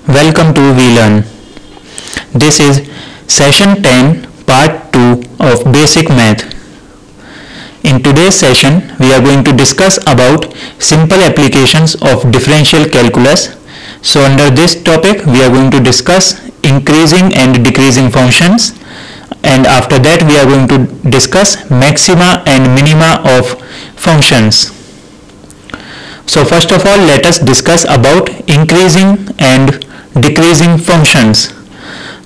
Welcome to VLearn. This is session 10 part 2 of basic math. In today's session we are going to discuss about simple applications of differential calculus. So under this topic we are going to discuss increasing and decreasing functions, and after that we are going to discuss maxima and minima of functions. So first of all, let us discuss about increasing and decreasing functions.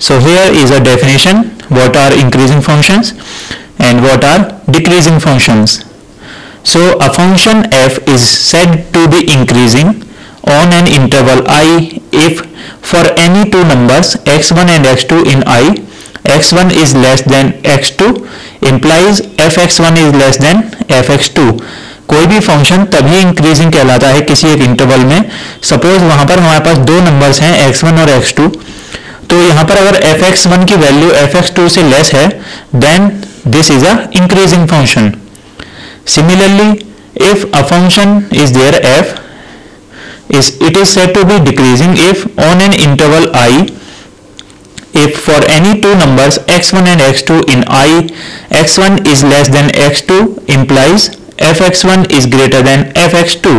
So here is a definition. What are increasing functions and what are decreasing functions? So a function f is said to be increasing on an interval I if for any two numbers x1 and x2 in I, x1 is less than x2 implies fx1 is less than fx2. कोई भी function तभी increasing कहलाता है किसी एक interval में. Suppose वहां पर हमारे पास दो नंबर्स हैं x1 और x2, तो यहाँ पर अगर fx1 की वैल्यू fx2 से लेस है then this is a increasing function. Similarly if a function is there f it is said to be decreasing if on an interval I if for any two numbers x1 and x2 in I, x1 is less than x2 implies fx1 is greater than fx2.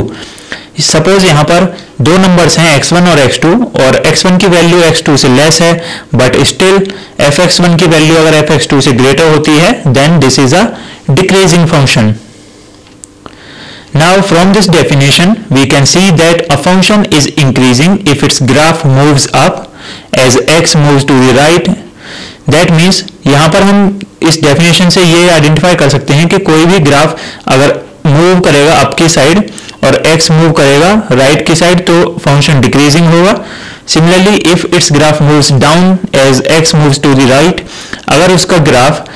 Suppose यहाँ पर दो numbers हैं x1 और x2 और x1 की value x2 से less है but still fx1 की वैल्यू अगर fx2 से ग्रेटर होती है then this is a decreasing function. Now from this definition we can see that a function is increasing if its graph moves up as x moves to the right. That means यहाँ पर हम इस definition से ये identify कर सकते हैं कि कोई भी ग्राफ अगर मूव करेगा अप की साइड और x मूव करेगा राइट की साइड तो फंक्शन डिक्रीजिंग होगा. Similarly if its graph moves down as x moves to the right, अगर उसका ग्राफ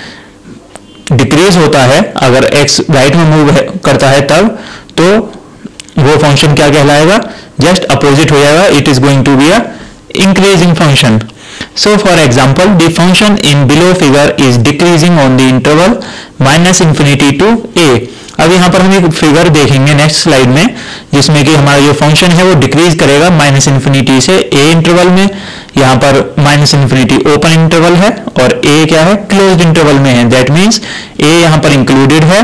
डिक्रीज होता है अगर x राइट में मूव करता है तब तो वो फंक्शन क्या कहलाएगा, जस्ट अपोजिट हो जाएगा. It is going to be a increasing function. So for example the function in below figure is decreasing on the interval minus infinity to a. अब यहाँ पर हम एक फिगर देखेंगे नेक्स्ट स्लाइड में जिसमें कि हमारा जो फंक्शन है वो डिक्रीज करेगा माइनस इन्फिनिटी से a इंटरवल में. यहाँ पर माइनस इन्फिनिटी ओपन इंटरवल है और a क्या है क्लोज्ड इंटरवल में है. दैट मीन्स a यहाँ पर इंक्लूडेड है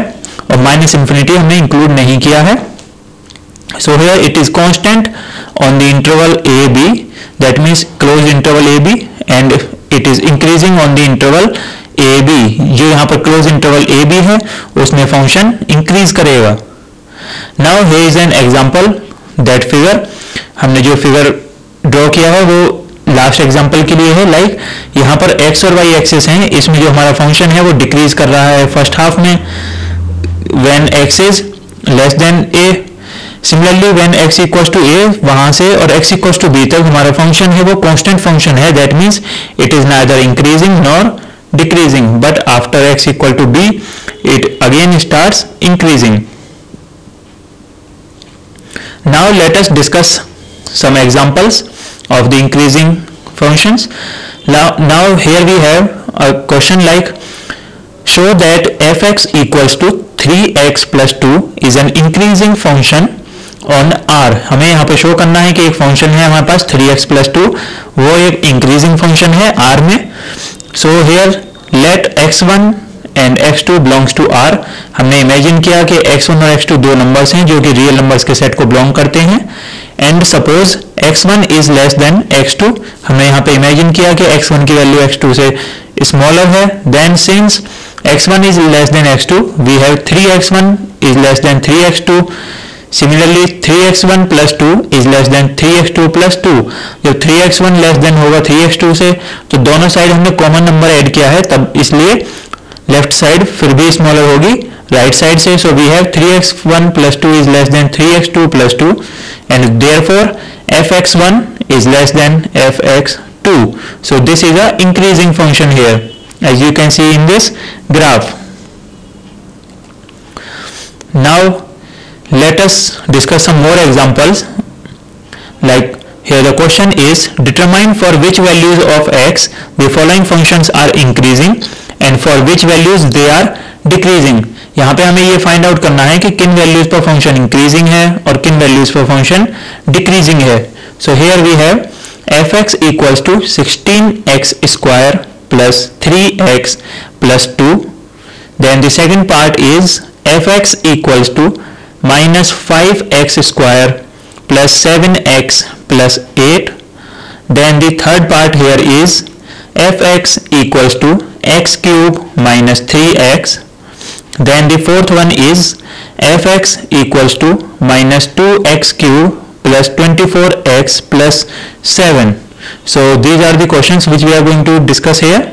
और माइनस इन्फिनिटी हमने इंक्लूड नहीं किया है. So here it is constant on the interval AB, that means closed interval AB, and it is increasing on the interval AB. जो यहाँ पर closed interval AB है उसमें फंक्शन इंक्रीज करेगा. Now here is an example that figure. हमने जो figure draw किया है वो लास्ट एग्जाम्पल के लिए है. लाइक यहाँ पर x और y एक्सिस हैं, इसमें जो हमारा फंक्शन है वो डिक्रीज कर रहा है फर्स्ट हाफ में when x is less than a. Similarly when x equals to a वहां से और x इक्वल्स टू b तक हमारा फंक्शन है वो कांस्टेंट फंक्शन है. That means it is neither increasing nor decreasing but after x equal to b it again starts increasing. Now let us discuss some examples of the increasing functions. Now here we have a question like show that fx equals to 3x plus 2 is an increasing function on R. हमें यहाँ पे show करना है कि एक function है हमारे पास 3x plus 2, वो एक इंक्रीजिंग फंक्शन है R में. So here let x1 and x2 belongs to R. हमने इमेजिन किया कि x1 और x2 दो नंबर्स हैं जो कि रियल नंबर्स के सेट को बिलोंग करते हैं. And suppose x1 is less than x2, हमने यहाँ पे इमेजिन किया कि x1 की वैल्यू x2 से स्मॉलर है. Then since x1 is less than x2 we have 3x1 is less than 3x2. Similarly 3x1 plus 2 is less than 3x2 plus 2. जब 3x1 less than होगा 3x2 से तो दोनों साइड हमने common number add किया है तब इसलिए लेफ्ट साइड फिर भी स्मॉलर होगी राइट साइड से. So we have 3x1 plus 2 is less than 3x2 plus 2 and therefore fx1 is less than fx2. So this is a increasing function here as you can see in this graph. Now let us discuss some more examples. Like here the question is determine for which values of x the following functions are increasing and for which values they are decreasing. यहाँ पे हमें ये find out करना है कि किन values पर function increasing है और किन वैल्यूज पर फंक्शन डिक्रीजिंग है. So here we have fx equals to 16x square plus 3x plus 2. Then the second part is fx equals to minus 5x square plus 7x plus 8. Then the third part here is fx equals to x cube minus 3x. Then the fourth one is fx equals to minus 2x cube plus 24x plus 7. So these are the questions which we are going to discuss here.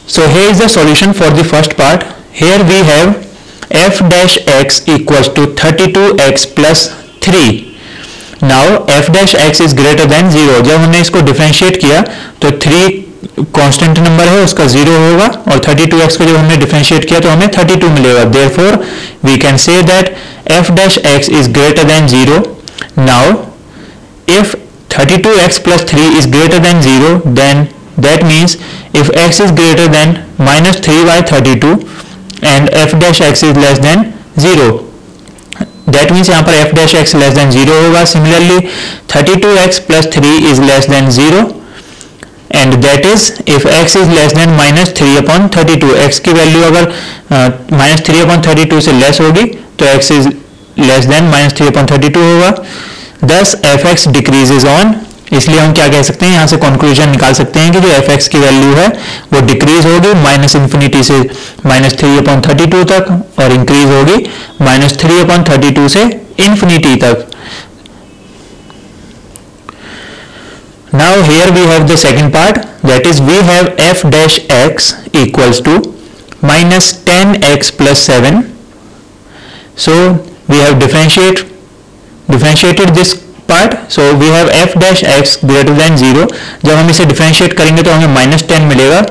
So here is the solution for the first part. Here we have f dash x equals to 32x plus 3. Now f dash x is greater than 0. जब हमने इसको differentiate किया तो 3 constant number है, उसका 0 होगा, और 32x को जब हमने डिफरेंशिएट किया तो हमें 32 मिलेगा. Therefore we can say that f dash x is greater than 0. Now if 32x plus 3 is greater than 0, then that means if x is greater than minus 3 by 32 and f dash x is less than 0, that means यहाँ पर f dash x less than 0 होगा. Similarly 32x plus 3 is less than 0, and that is if x is less than minus 3 upon 32. x की value अगर minus 3 upon 32 से less होगी तो x is less than minus 3 upon 32 होगा. Thus fx decreases on. इसलिए हम क्या कह सकते हैं, यहाँ से कंक्लूजन निकाल सकते हैं कि जो fx की वैल्यू है वो डिक्रीज होगी माइनस इन्फिनिटी से माइनस 3 अपॉन 32 तक, और इंक्रीज होगी माइनस 3 अपॉन 32 से इन्फिनिटी तक. Now here we have the second part, that is we have f dash x equals to minus 10x plus 7. So we have differentiated this part. So we have f dash x greater than 0. जब हम इसे differentiate करेंगे तो हमें minus 10 मिलेगा.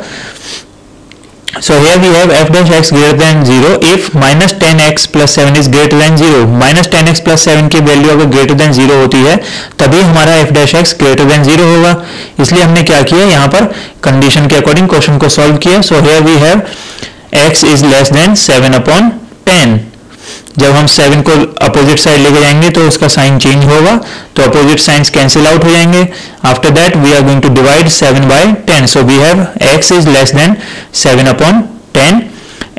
So here we have f dash x greater than 0 if minus 10x plus 7 is greater than 0. minus 10x plus 7 की value अगर greater than 0 होती है तभी हमारा f dash x greater than 0 होगा. इसलिए हमने क्या किया, यहाँ पर कंडीशन के अकॉर्डिंग क्वेश्चन को सॉल्व किया. So here we have x is less than 7 upon 10. जब हम 7 को अपोजिट साइड लेके जाएंगे तो उसका साइन चेंज होगा, तो अपोजिट साइंस कैंसिल आउट हो जाएंगे. After that we are going to divide 7 by 10. So we have x is less than 7 upon 10,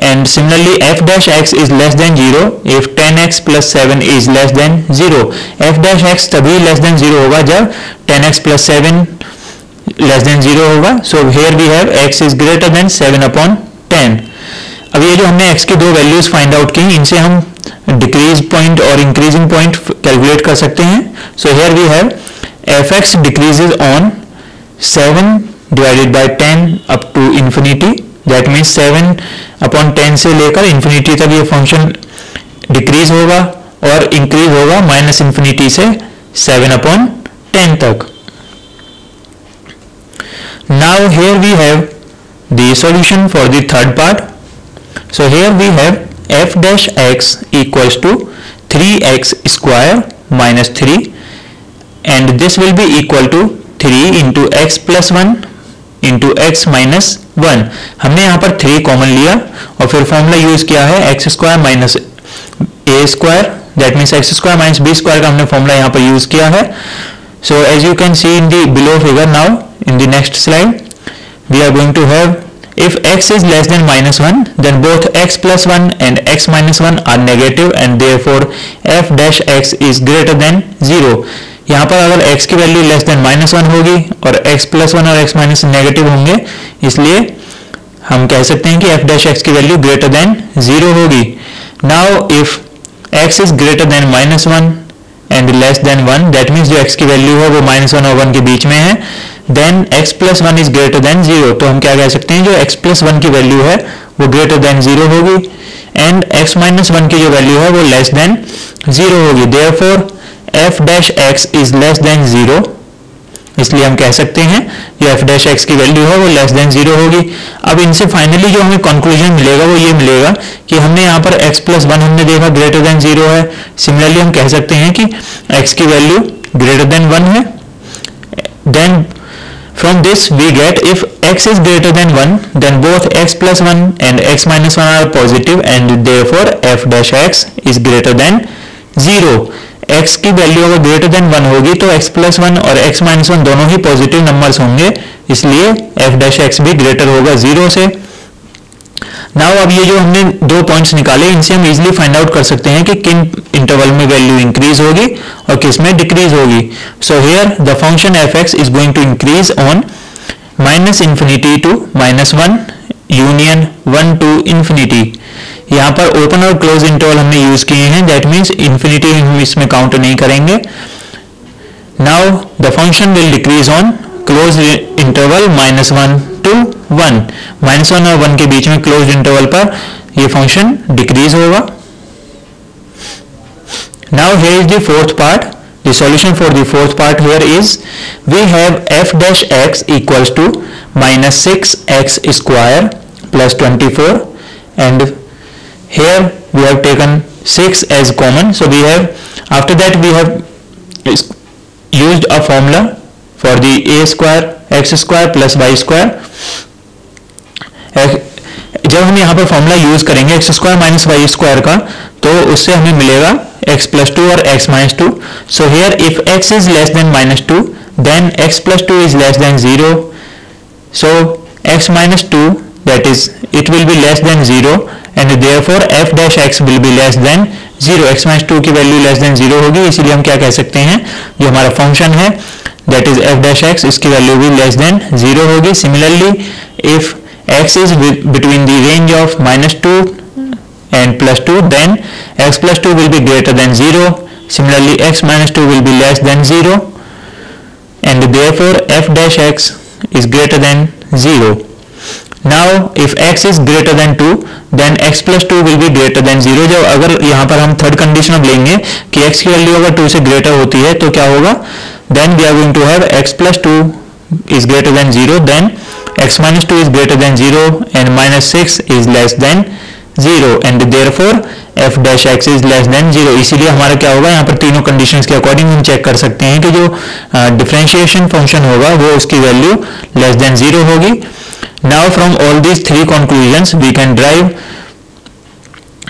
and similarly f dash x is less than 0 if 10x plus 7 is less than 0. f dash x तभी less than 0 होगा जब 10x plus 7 less than 0 होगा. सो here we have x is greater than 7 upon 10. अब ये जो हमने x की दो वैल्यूज फाइंड आउट की, इनसे हम डिक्रीज पॉइंट और इंक्रीजिंग पॉइंट कैलकुलेट कर सकते हैं. So here we have fx decreases on 7 divided by 10 up to infinity. That means 7 upon 10 से लेकर इंफिनिटी तक ये फंक्शन डिक्रीज होगा और इंक्रीज होगा माइनस इंफिनिटी से 7 अपॉन 10 तक. Now here we have the solution for the third part. So here we have f dash x equals to 3x square minus 3, and this will be equal to 3 into x plus 1 into x minus 1. हमने यहाँ पर 3 common लिया और फिर formula use किया है x square minus a square, that means x square minus b square का हमने फॉर्मूला यहाँ पर यूज किया है. So as you can see in the below figure, now in the next slide we are going to have if x is less than minus 1, then both x plus 1 and x minus 1 are negative, and therefore f dash x is greater than 0. यहाँ पर अगर x की value less than minus 1 होगी और x plus 1 और x minus negative होंगे, इसलिए हम कह सकते हैं कि f dash x की वैल्यू ग्रेटर देन 0 होगी. Now if x is greater then minus 1 and less than 1, that means जो x की वैल्यू है वो माइनस 1 और 1 के बीच में है, then x plus 1 is greater than 0. तो हम क्या कह सकते हैं, जो x प्लस 1 की वैल्यू है वो ग्रेटर देन 0 होगी, एंड x माइनस 1 की जो वैल्यू है वो लेस देन 0 होगी. Therefore f dash x is less than 0. इसलिए हम कह सकते हैं जो f डैश x की वैल्यू है वो लेस देन 0 होगी. अब इनसे फाइनली जो हमें कंक्लूजन मिलेगा वो ये मिलेगा कि हमने यहाँ पर x प्लस 1 हमने देखा ग्रेटर देन 0 है. सिमिलरली हम कह सकते हैं कि x की वैल्यू ग्रेटर देन 1 है. Then from this we get if x is greater than 1, then both x plus 1 and x minus 1 are positive, and therefore f dash x is greater than 0. x की value अगर greater than 1 होगी तो x plus 1 और x minus 1 दोनों ही positive numbers होंगे, इसलिए f dash x भी greater होगा 0 से। नाउ अब ये जो हमने दो पॉइंट्स निकाले, इनसे हम इजीली फाइंड आउट कर सकते हैं कि किन इंटरवल में वैल्यू इंक्रीज होगी और किस में डिक्रीज होगी। So here the function f(x) is going to increase on -∞ to -1 union 1 to infinity. यहाँ पर ओपन और क्लोज इंटरवल हमने यूज किए हैं, दैट मीन्स इंफिनिटी हम इसमें काउंट नहीं करेंगे। Now the function will decrease on close interval -1 to 1, -1 और 1 के बीच में क्लोज इंटरवल पर ये फंक्शन डिक्रीज होगा। Now here is the fourth part. The solution for the fourth part here is we have f dash x equals to -6x square plus 24, and here we have taken 6 as common. So we have, after that we have used a formula for the a square x square plus y square. जब हम यहाँ पर formula use करेंगे x square minus Y square का, तो उससे हमें मिलेगा x plus 2 और x minus 2. So here if x is less than -2, then x plus 2 is less than 0. So x minus 2, that is, it will be less than 0, and therefore f dash x will be less than 0. x minus 2 की value less than 0 होगी, इसलिए हम क्या कह सकते हैं, जो हमारा फंक्शन है that is f dash x, इसकी वैल्यू भी less than 0 होगी. Similarly, if x is between the range of -2 and plus 2, then x plus 2 will be greater than 0. Similarly, x minus 2 will be less than 0, and therefore f dash x is greater than 0. Now if x is greater than 2, then x plus 2 will be greater than 0. जब अगर यहाँ पर हम third condition अब लेंगे कि x की value अगर 2 से ग्रेटर होती है तो क्या होगा, then we are going to have x plus 2 is greater than 0, then x minus 2 is greater than 0, and -6 is less than 0, and therefore f dash x is less than 0. इसीलिए हमारा क्या होगा, यहाँ पर तीनों कंडीशंस के अकॉर्डिंग हम check कर सकते हैं कि जो डिफरेंशिएशन फंक्शन होगा वो उसकी वैल्यू लेस देन 0 होगी. Now from all these three conclusions we can drive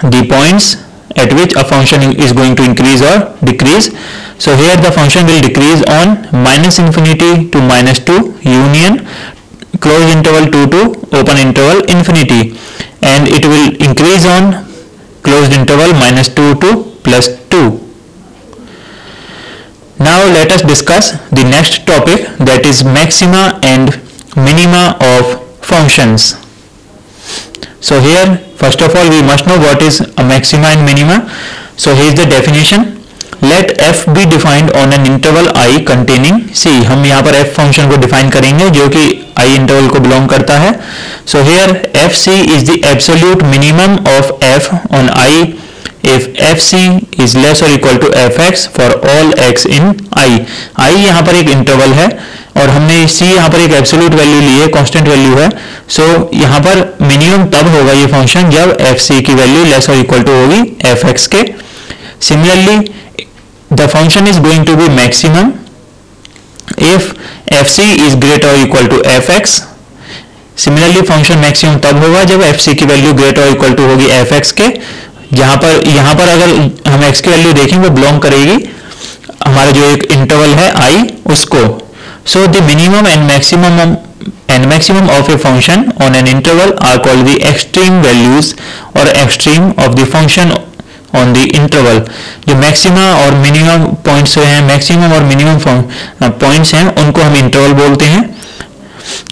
the points at which a function is going to increase or decrease. So here the function will decrease on -∞ to -2 union closed interval 2 to open interval infinity, and it will increase on closed interval -2 to +2. Now let us discuss the next topic, that is maxima and minima of functions. So here first of all we must know what is a maxima and minima. So here is the definition. Let f be defined on an interval I containing c. हम यहाँ पर f function को define करेंगे जो कि I interval को belong करता है. So here fc is the absolute minimum of f on I if fc is less or equal to fx for all x in I. I यहाँ पर एक इंटरवल है और हमने c यहाँ पर एक एब्सोल्यूट वैल्यू ली है, कांस्टेंट वैल्यू है. सो यहाँ पर मिनिमम तब होगा ये फंक्शन जब fc की वैल्यू लेस और इक्वल टू होगी fx के. Similarly the function is going to be maximum if fc is greater or equal to fx. Similarly function maximum तब होगा जब fc की वैल्यू ग्रेटर और इक्वल टू होगी fx के. यहाँ पर अगर हम x की वैल्यू देखें वो बिलोंग करेगी हमारा जो एक इंटरवल है I उसको. So the minimum and maximum of a function on an interval are called the extreme values or extreme of the function on the interval. जो मैक्सिमा और मिनिमम पॉइंट्स हैं, मैक्सिमम और मिनिमम पॉइंट्स हैं, उनको हम interval बोलते हैं.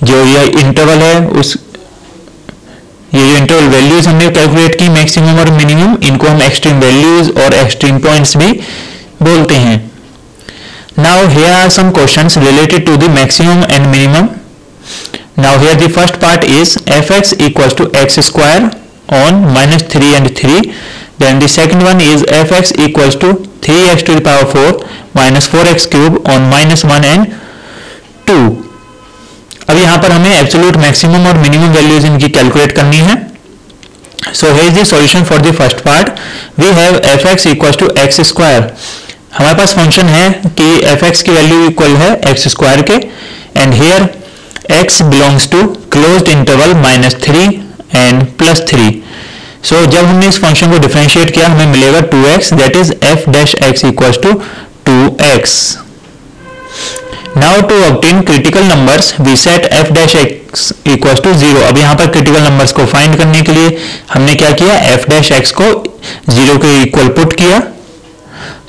जो ये इंटरवल है ये जो इंटरवल वैल्यूज हमने कैलकुलेट की मैक्सिमम और मिनिमम, इनको हम एक्सट्रीम वैल्यूज और एक्सट्रीम पॉइंट्स भी बोलते हैं. Now here are some questions related to the maximum and minimum. Now here the first part is fx equals to x square on -3 and 3. Then the second one is fx equals to 3x to the power 4 minus 4x cube on -1 and 2. अब यहाँ पर हमें absolute maximum और minimum values इनकी calculate करनी है. So here is the solution for the first part. We have fx equals to x square. हमारे पास function है कि fx की वैल्यू इक्वल है x स्क्वायर के, and here x belongs to closed interval -3 and +3. सो जब हमने इस फंक्शन को डिफरेंशिएट किया हमें मिलेगा 2x, that is f dash x equals to 2x. Now to obtain critical numbers we set f dash x equals to 0. अब यहाँ पर क्रिटिकल नंबर्स को फाइंड करने के लिए हमने क्या किया, f डैश x को 0 के इक्वल पुट किया.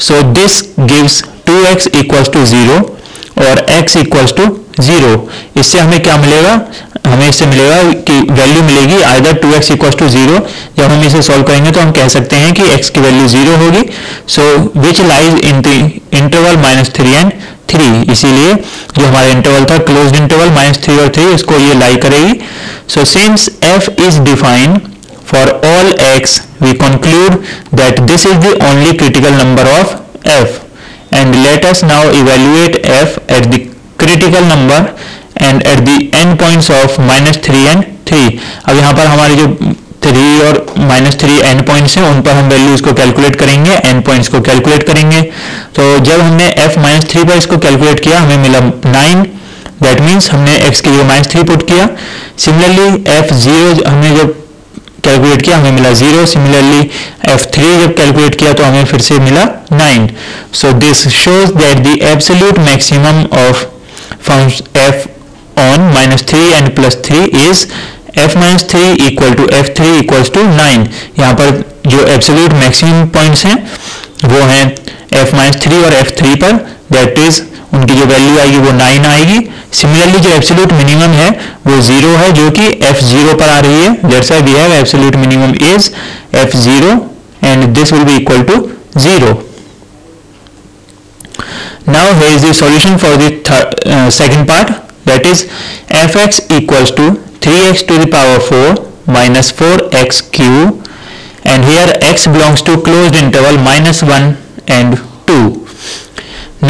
So this gives 2x equals to 0 और x इक्वल्स टू 0. इससे हमें क्या मिलेगा, हमें इससे मिलेगा कि वैल्यू मिलेगी आइदर 2x इक्वल्स टू 0. जब हम इसे सॉल्व करेंगे तो हम कह सकते हैं कि x की वैल्यू 0 होगी. So which lies in the interval -3 and 3. इसीलिए जो हमारा इंटरवल था क्लोज्ड इंटरवल -3 और 3, इसको ये लाई करेगी. So since f is defined for all x we conclude that this is the only critical number of f. And let us now evaluate f at the critical number and at the end points of -3 and 3. अब यहाँ पर हमारी जो 3 और -3 and points हैं उन पर हम वैल्यूज को कैलकुलेट करेंगे, एंड पॉइंट्स को कैलकुलेट करेंगे. तो जब हमने f -3 पर इसको कैलकुलेट किया हमें मिला 9. दैट मीन्स हमने x की जगह -3 पुट किया. सिमिलरली f0 हमने जब कैलकुलेट किया हमें मिला 0. सिमिलरली f3 जब कैलकुलेट किया तो हमें फिर से मिला 9. So this shows that the absolute maximum of f on -3 and +3 is f -3 equal to f3 equals to 9. यहाँ पर जो एब्सोल्यूट मैक्सिमम पॉइंट्स हैं वो हैं f -3 और f3 पर, दैट इज उनकी जो वैल्यू आएगी वो 9 आएगी. सिमिलरली जो एब्सोल्यूट मिनिमम है वो 0 है जो कि f0 पर आ रही है. That's why we have absolute minimum is f0 and this will be equal to 0. Now here is the solution for the second part, that is fx equals to 3x to the power 4 minus 4x cube, and here x belongs to closed interval -1 and 2.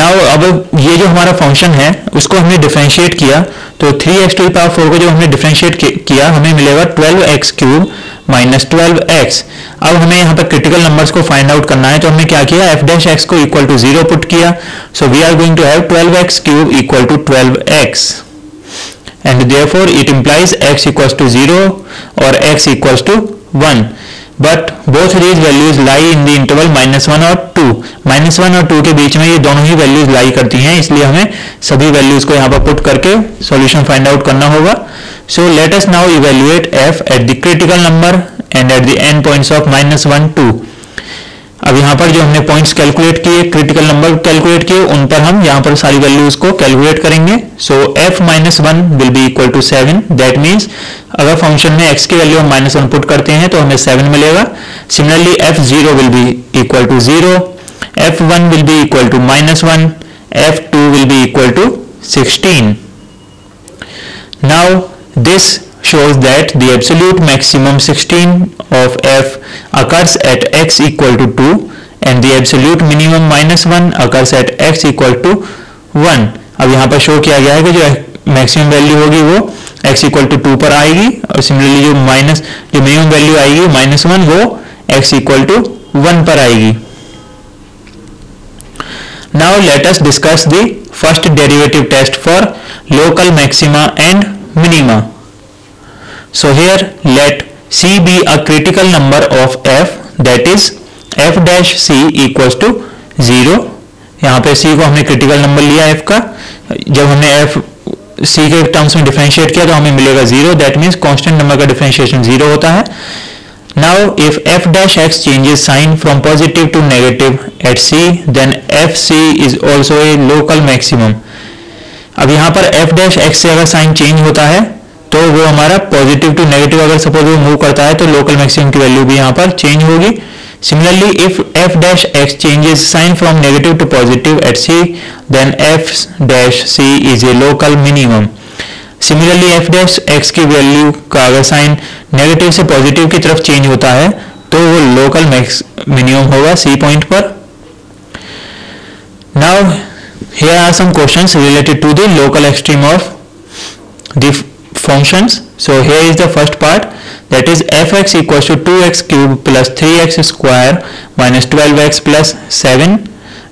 Now अब ये जो हमारा function है उसको हमने differentiate किया तो 3x to the power 4 को जब हमने डिफरेंशिएट किया हमें मिलेगा 12x क्यूब माइनस 12x. अब हमें यहाँ पर क्रिटिकल नंबर्स को फाइंड आउट करना है तो हमने क्या किया, f डैश x को इक्वल टू 0 पुट किया. So we are going to have 12x cube equal to 12x and therefore it implies x equals to 0 और x equals to 1. But both these values lie in the interval -1 और 2. -1 और 2 के बीच में ये दोनों ही values लाई करती हैं, इसलिए हमें सभी वैल्यूज को यहाँ पर पुट करके सॉल्यूशन फाइंड आउट करना होगा. So let us now evaluate f at the critical number and at the end points of -1, 2. अब यहाँ पर जो हमने पॉइंट्स कैलकुलेट किए, क्रिटिकल नंबर कैलकुलेट किए, उन पर हम यहाँ पर सारी वैल्यूज को कैलकुलेट करेंगे. So f -1 will be equal to 7. That means अगर फंक्शन में x की वैल्यू हम -1 पुट करते हैं तो हमें 7 मिलेगा. Similarly f0 will be equal to 0, f1 will be equal to -1, f2 will be equal to 16. Now this shows that the absolute maximum 16 of f occurs at x equal to 2 and the absolute minimum -1 occurs at x equal to 1. अब यहाँ पर show किया गया है कि जो maximum value होगी वो x इक्वल टू 2 पर आएगी और सिमिलरली जो मिनिमम वैल्यू आएगी -1 वो x इक्वल टू 1 पर आएगी. Now let us discuss the first derivative test for local maxima and minima. So here let c be a critical number of f, that is f dash c equals to 0. यहाँ पे c को हमने critical number लिया f का. जब हमने f c के terms में डिफरेंशिएट किया तो हमें मिलेगा 0. दैट मीन्स कांस्टेंट नंबर का डिफरेंशिएशन 0 होता है. Now if f dash x changes sign from positive to negative at c, then fc is also a local maximum. अब यहाँ पर f dash x से अगर साइन चेंज होता है तो वो हमारा पॉजिटिव टू नेगेटिव अगर सपोज वो मूव करता है तो लोकल मैक्सिमम की वैल्यू भी यहाँ पर चेंज होगी. Similarly if f dash x changes sign from negative to positive at c, then f dash c is a local minimum. Similarly f dash x की वैल्यू का अगर साइन नेगेटिव से positive की तरफ चेंज होता है तो वो लोकल मिनिमम होगा c पॉइंट पर. Now here are some questions related to the local extreme of the functions. So here is the first part, that is fx equals to 2x cube plus 3x square minus 12x plus 7.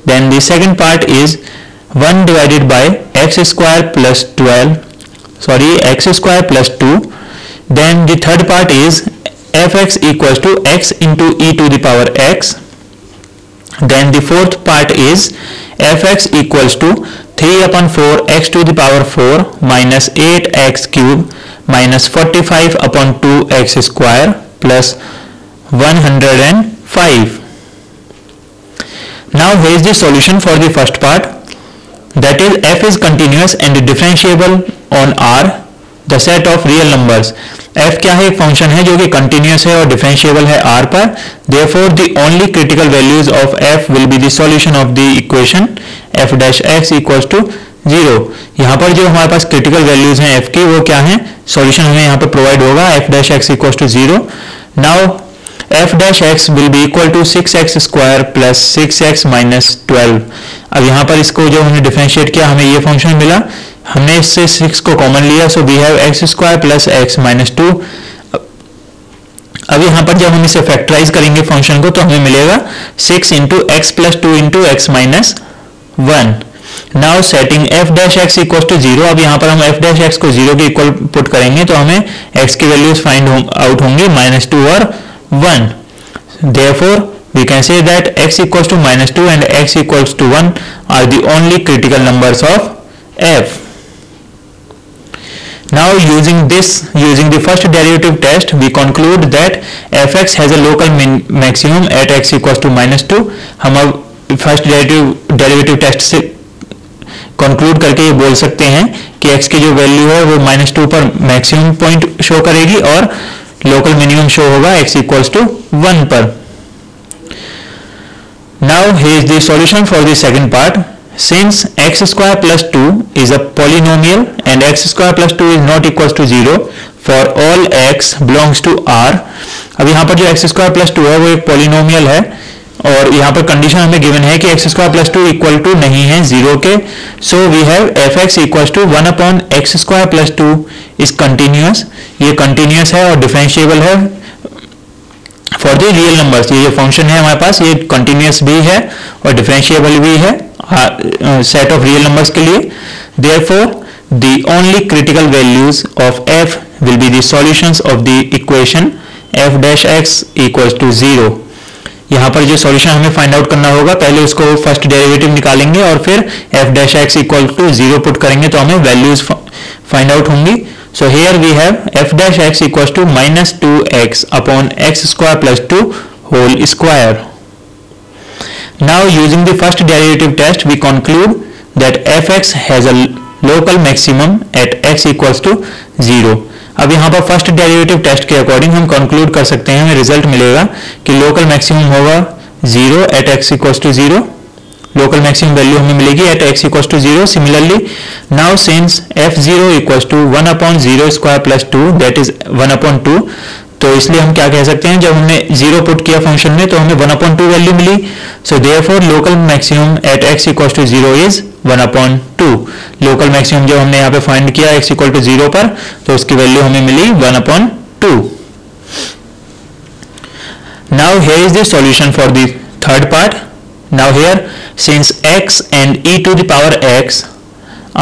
Then the second part is 1 divided by x square plus 2. Then the third part is fx equals to x into e to the power x. Then the fourth part is fx equals to 3 upon 4 x to the power 4 minus 8x cube minus 45 upon 2x square plus 105. Now here is the solution for the first part, that is f is continuous and differentiable on R, the set of real numbers. f क्या है? एक function है जो कि continuous है और differentiable है r पर. Therefore the only critical values of f will be the solution of the equation f dash x equals to 0. यहाँ पर जो हमारे पास क्रिटिकल वैल्यूज हैं f की वो क्या है? सॉल्यूशन हमें यहाँ पर प्रोवाइड होगा f dash x equals to 0. Now f dash x will be equal to 6x square plus 6x minus 12. अब यहाँ पर इसको जो हमने डिफरेंशिएट किया हमें ये फंक्शन मिला, हमने इससे 6 को कॉमन लिया, so we have x square plus x minus 2. अब यहाँ पर जब हम इसे फैक्टराइज करेंगे फंक्शन को तो हमें मिलेगा 6 into X plus 2 into X minus 1. Now setting f dash x equal to 0. अब यहाँ पर हम f डैश x को 0 के इक्वल पुट करेंगे तो हमें x की वैल्यूज फाइंड आउट होंगी -2 और 1. Therefore we can say that x equals to -2 and x equals to 1 are the only critical numbers of f. Now using the first derivative test, we conclude that fx has a local maximum at x equals to -2. हम अब first derivative test से conclude करके ये बोल सकते हैं कि x की जो वैल्यू है वो -2 पर मैक्सिमम पॉइंट शो करेगी और लोकल मिनिमम शो होगा x equals to 1 पर. Now here is the solution for the second part. Since x square plus 2 is a polynomial and x square plus 2 is not equals to 0 for all x belongs to R. अब यहाँ पर जो x square plus 2 है वो एक polynomial है और यहाँ पर कंडीशन हमें गिवन है कि x square plus 2 equal to नहीं है 0 के. So we have fx equals to 1 upon x square plus 2 is continuous. ये continuous है और डिफरेंशिएबल है फॉर द रियल नंबर्स. ये जो फंक्शन है हमारे पास ये कंटिन्यूस भी है और डिफरेंशिएबल भी है सेट ऑफ रियल नंबर्स के लिए. Therefore the only critical values of f will be the solutions of the equation f dash x equals to 0. यहाँ पर जो सॉल्यूशन हमें फाइंड आउट करना होगा, पहले उसको फर्स्ट डेरिवेटिव निकालेंगे और फिर f dash x equal to 0 put करेंगे तो हमें वैल्यूज फाइंड आउट होंगी. So here we have f dash x equals to -2x upon x square plus 2 whole square. Now using the first derivative test we conclude that fx has a local maximum at x equals to 0. अब यहाँ पर first derivative test के according हम conclude कर सकते हैं, हमें result मिलेगा कि लोकल मैक्सिमम होगा 0 at x equals to 0. Local maximum value हमें मिलेगी at x equals to 0. Similarly now since f0 equals to 1 upon 0 square plus 2 that is 1 upon 2, तो इसलिए हम क्या कह सकते हैं, जब हमने 0 पुट किया फंक्शन में तो हमें 1 upon 2 वैल्यू मिली. So therefore local maximum at x equals to 0 is 1 upon 2. Local maximum जब हमने यहाँ पे फाइंड किया x equal to 0 पर तो उसकी वैल्यू हमें मिली 1 upon 2. Now here is the solution for the third part. Now here since x and e to the power x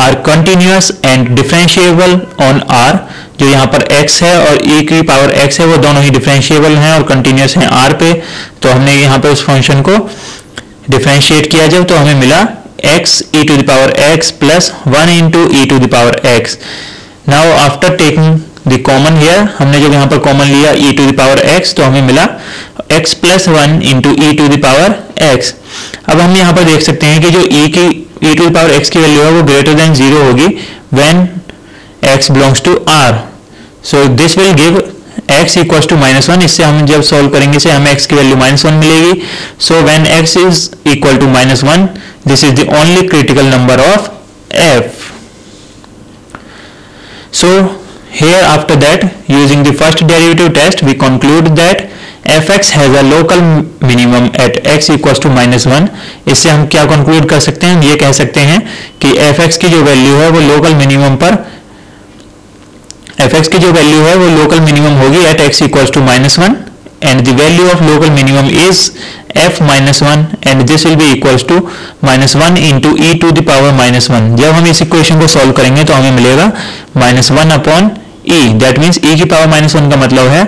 are continuous and differentiable on R, जो यहाँ पर x है और e की पावर x है वो दोनों ही डिफरेंशिएबल हैं और कंटिन्यूस हैं R पे, तो हमने यहाँ पे उस फंक्शन को डिफरेंशिएट किया जब तो हमें मिला x e to the power x plus 1 into e to the power x. Now after taking the common here, हमने जब यहाँ पर कॉमन लिया e to the power x तो हमें मिला x plus 1 into e to the power x. अब हम यहाँ पर देख सकते हैं कि जो e to the power x की वैल्यू है वो ग्रेटर देन 0 होगी when x belongs to R. So this will give x equals to -1. इससे हम जब सॉल्व करेंगे इसे हमें x की वैल्यू -1 मिलेगी. So when x is equal to -1, this is the only critical number of f. So here after that using the first derivative test we conclude that fx has a local minimum at x equals to -1. इससे हम क्या conclude कर सकते हैं, हम ये कह सकते हैं कि fx की जो वैल्यू है वो लोकल मिनिमम पर fx की जो वैल्यू है वो लोकल मिनिमम होगी at x equals to -1 and the value of local minimum is f -1 and this will be equals to -1 into e to the power -1. जब हम इस इक्वेशन को सॉल्व करेंगे तो हमें मिलेगा -1 upon e. That means e की पावर -1 का मतलब है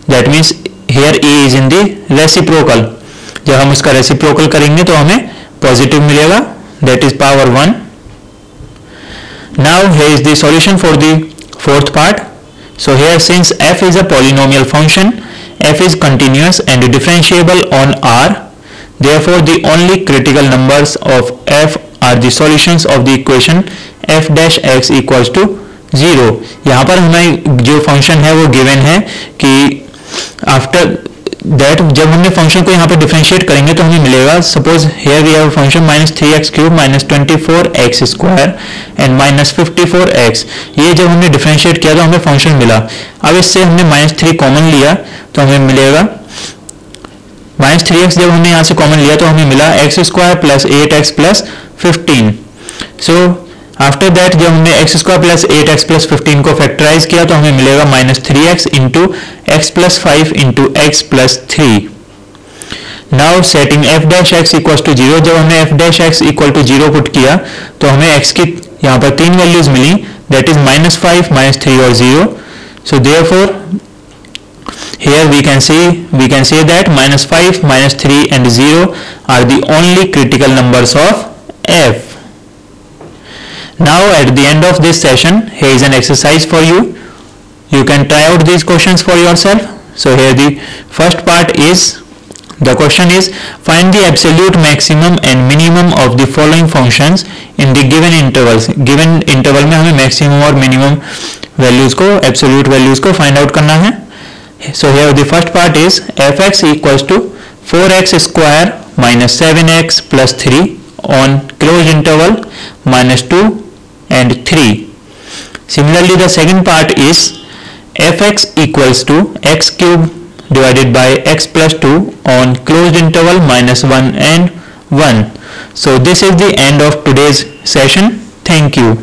that means here A is in the reciprocal. जब हम उसका रेसिप्रोकल करेंगे तो हमें पॉजिटिव मिलेगा, that is power 1। Now here is the solution for the fourth part. So here since f is a polynomial function, f is continuous and differentiable on R, therefore the only critical numbers of f are the solutions of the equation f dash x equals to 0। यहाँ पर हमें जो function है वो given है कि after that जब हमने फंक्शन को यहाँ पे डिफरेंशिएट करेंगे तो हमें मिलेगा, suppose here we have function -3x³ -24x² and -54x। ये जब हमने डिफरेंशिएट किया तो हमें फंक्शन मिला। अब इससे हमने -3 कॉमन लिया तो हमें मिलेगा -3x। जब हमने यहाँ से कॉमन लिया तो हमें मिला x² + 8x + 15। So after that जब हमने x² + 8x + 15 को फैक्टराइज किया तो हमें मिलेगा -3x × x + 5 × x + 3। Now setting f dash x equals to 0, जब हमने f dash x equal to 0 put किया तो हमें x की यहाँ पर 3 वैल्यूज मिली, दैट इज -5, -3 और 0। So therefore here we can say that -5, -3 and 0 are the only critical numbers of f। Now at the end of this session, here is an exercise for you. You can try out these questions for yourself. So here the first part is, the question is find the absolute maximum and minimum of the following functions in the given intervals। given interval में हमें maximum और minimum values को, absolute values को find out करना है। So here the first part is fx equals to 4x² - 7x + 3 on closed interval -2 and 3। Similarly the second part is fx equals to x³ / x + 2 on closed interval -1 and 1। So this is the end of today's session. Thank you.